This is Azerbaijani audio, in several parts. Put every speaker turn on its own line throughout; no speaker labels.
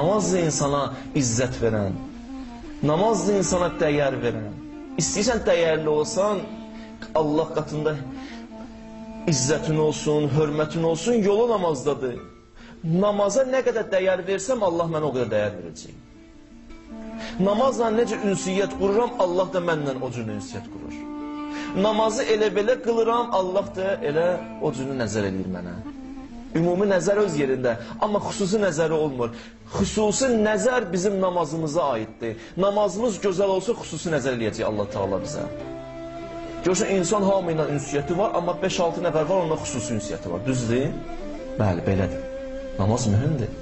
Namazdır insana izzət verən, namazdır insana dəyər verən. İstəyirsən dəyərli olsan, Allah qatında izzətin olsun, hörmətin olsun, yolu namazdadır. Namaza nə qədər dəyər versəm, Allah mənə o qədər dəyər verəcək. Namazla necə ünsiyyət qururam, Allah da mənlə o cür ünsiyyət qurur. Namazı elə belə qılıram, Allah da elə o cür nəzər edir mənə. Ümumi nəzər öz yerində, amma xüsusi nəzəri olmur. Xüsusi nəzər bizim namazımıza aiddir. Namazımız gözəl olsa, xüsusi nəzər eləyəcək Allah Teala bizə. Görürsən, insan hamı ilə ünsiyyəti var, amma 5-6 nəfər var, onunla xüsusi ünsiyyəti var. Düzdür? Bəli, belədir. Namaz mühümdür.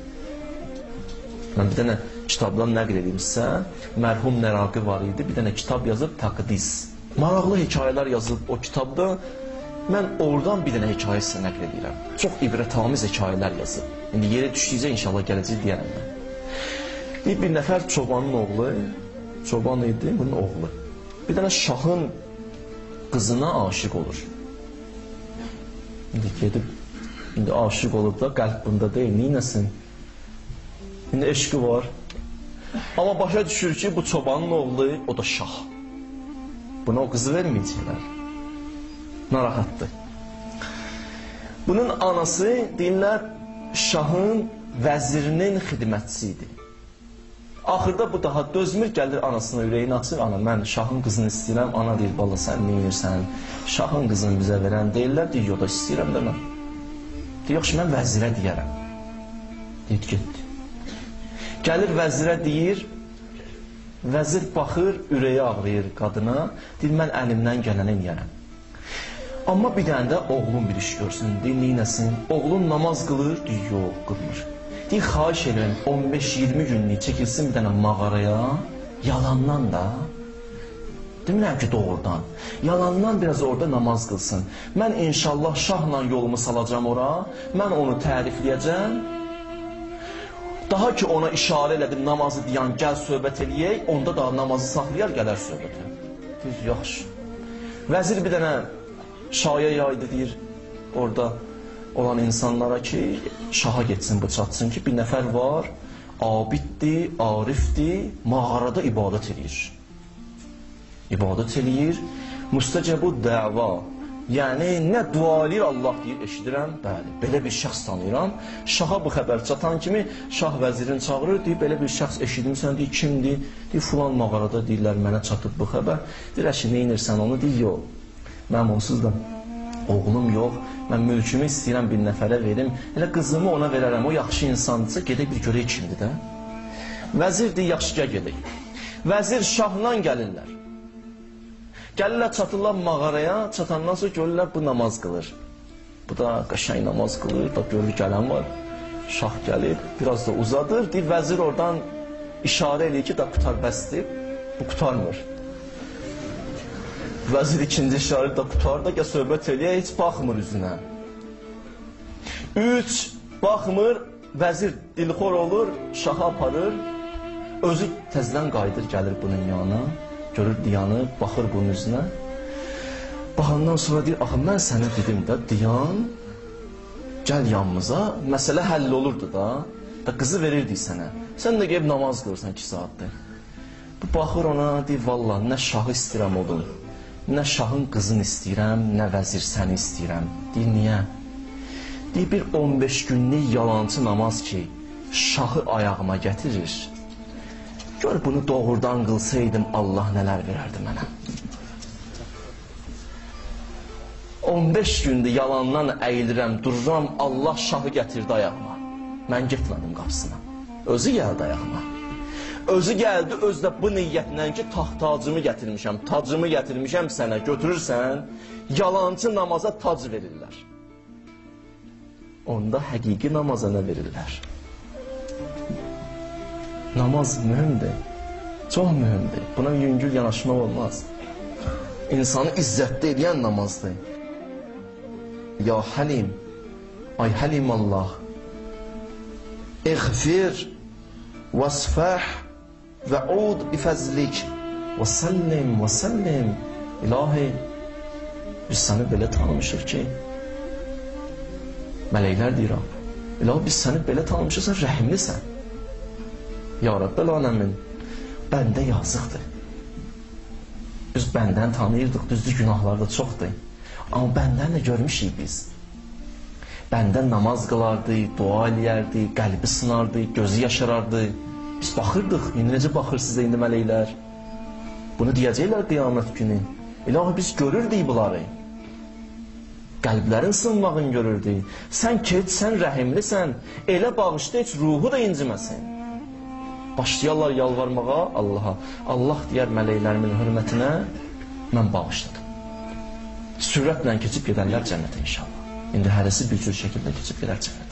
Mən bir dənə kitabdan nəql edeyim sizə, mərhum Nəraqi var idi, bir dənə kitab yazıb, Təqdis. Maraqlı hekayələr yazıb o kitabda, mən oradan bir dənə hekayə sizə nəql edirəm. Çox ibrətamiz hekayələr yazıb. İndi yeri düşdükcə inşallah gələcək deyərəm mən. Bir nəfər çobanın oğlu, çoban idi, bunun oğlu. Bir dənə şahın qızına aşiq olur. İndi gedib, indi aşiq olub da, qəlb bunda deyil, neynəsin? İndi eşqi var. Amma başa düşür ki, bu çobanın oğlu, o da şah. Buna o qızı verməyəcəklər. Narahatdır. Bunun anası, deyirlər, şahın vəzirinin xidmətçisi idi. Axırda bu daha dözmür, gəlir anasına ürəyini açır, ana, mən şahın qızını istəyirəm, ana deyir, bala, sən neyirsən, şahın qızını bizə verən deyirlər, deyir, yox da istəyirəm də mən. Deyir, yaxşı, mən vəzirə deyərəm. Deyir, getdi. Gəlir vəzirə deyir, vəzir baxır, ürəyi ağrıyır qadına, deyir, mən əlimdən gələni eləyərəm. Amma bir dənə də oğlum bir iş görsün, deyir, neynəsin? Oğlum namaz qılır, deyir, yox, qılmır. Deyir, xahiş edirəm, 15-20 günlük çəkilsin bir dənə mağaraya, yalandan da, demirəm ki, doğrudan, yalandan biraz orada namaz qılsın. Mən inşallah şahla yolumu salacam ora, mən onu tərifləyəcəm, daha ki ona işarə elədim, namazı deyən, gəl söhbət eləyək, onda da namazı saxlayar, gələr söhbətə. Deyir, yaxşı. Vəzir bir dənə şaya yaydı, deyir, orada olan insanlara ki, şaha getsin, bıçatsın ki, bir nəfər var, abiddir, arifdir, mağarada ibadət eləyir. İbadət eləyir, müstəcəbu dəva. Yəni, nə dua eləyir, Allah deyir, eşidirəm, bəli, belə bir şəxs tanıyıram. Şaha bu xəbər çatan kimi, şah vəzirini çağırır, deyir, belə bir şəxs eşidimsən, deyir, kimdir? Deyir, filan mağarada deyirlər, mənə çatıb bu xəbər. Deyir, əşi, neynirsən onu? Deyir, yox, mənim onsuz da oğlum yox, mən mülkümü istəyirəm bir nəfərə verim, elə qızımı ona verərəm, o yaxşı insandırsa, gedək bir görək kimdir də. Vəzir deyir, yaxşı, gəl gedək. Vəzir şahla gəlirlər. Gəlirlər, çatırlar mağaraya, çatandan sonra görürlər, bu namaz qılır. Bu da qəşəng namaz qılır, da görür gələn var. Şah gəlir, biraz da uzadır, deyir, vəzir oradan işarə eləyir ki, da qutar bəsdir, bu qutarmır. Vəzir ikinci işarə da qutar da, gəl söhbət eləyə, heç baxmır üzünə. 3, baxmır, vəzir dilxor olur, şaha aparır, özü təzdən qayıdır, gəlir bunun yanına. Görür diyanı, baxır bunun üzünə. Baxandan sonra deyir, axı, mən sənə dedim də, diyan, gəl yanımıza, məsələ həll olurdu da, qızı verirdik sənə. Sən də gəlib namaz qılırsan 2 saatdır. Bu baxır ona, deyir, valla, nə şahı istəyirəm oğlum, nə şahın qızını istəyirəm, nə vəzir səni istəyirəm. Deyir, niyə? Deyir, bir 15 günlük yalancı namaz ki, şahı ayağıma gətirir. Gör, bunu doğrudan qılsaydım, Allah nələr verərdi mənə. 15 gündür yalandan əyilirəm, dururam, Allah şahı gətirdi ayağıma. Mən getmədim qapısına. Özü gəldi ayağıma. Özü gəldi, özü də bu niyyətlə ki, tacımı gətirmişəm, tacımı gətirmişəm sənə, götürürsən, yalancı namaza tac verirlər. Onda həqiqi namaza nə verirlər? Namaz mühümdür, çox mühümdür. Buna yüngül yanaşmaq olmaz. İnsanı izzətli edən namazdır. Ya Həlim, ay Həlim Allah, İğfir, vəsfəh, və ud bifəzlik, və səllim, İlahi, biz səni belə tanımışıq ki, mələklər deyirəm, İlahi, biz səni belə tanımışıq, sən rəhimlisən. Ya Rabbəl aləmin, bəndə yazıqdır. Biz bəndən tanıyırdıq, düzdür, günahlar da çoxdur. Amma bəndən də görmüşük biz. Bəndən namaz qılardı, dua eləyərdi, qəlbi sınardı, gözü yaşarardı. Biz baxırdıq, indi necə baxırsınız indi mələklər? Bunu deyəcəklər qiyamət günü. Elə biz görürdük bunları. Qəlblərin sınmağını görürdük. Sən keç, sən rəhimlisən, elə bağışda heç ruhu da inciməsin. Başlayarlar yalvarmağa Allaha. Allah deyər mələklərimin hörmətinə, mən bağışladım. Sürətlə keçib gedərlər cənnətə inşallah. İndi hərəsi bir cür şəkildə keçib gedər cənnətə.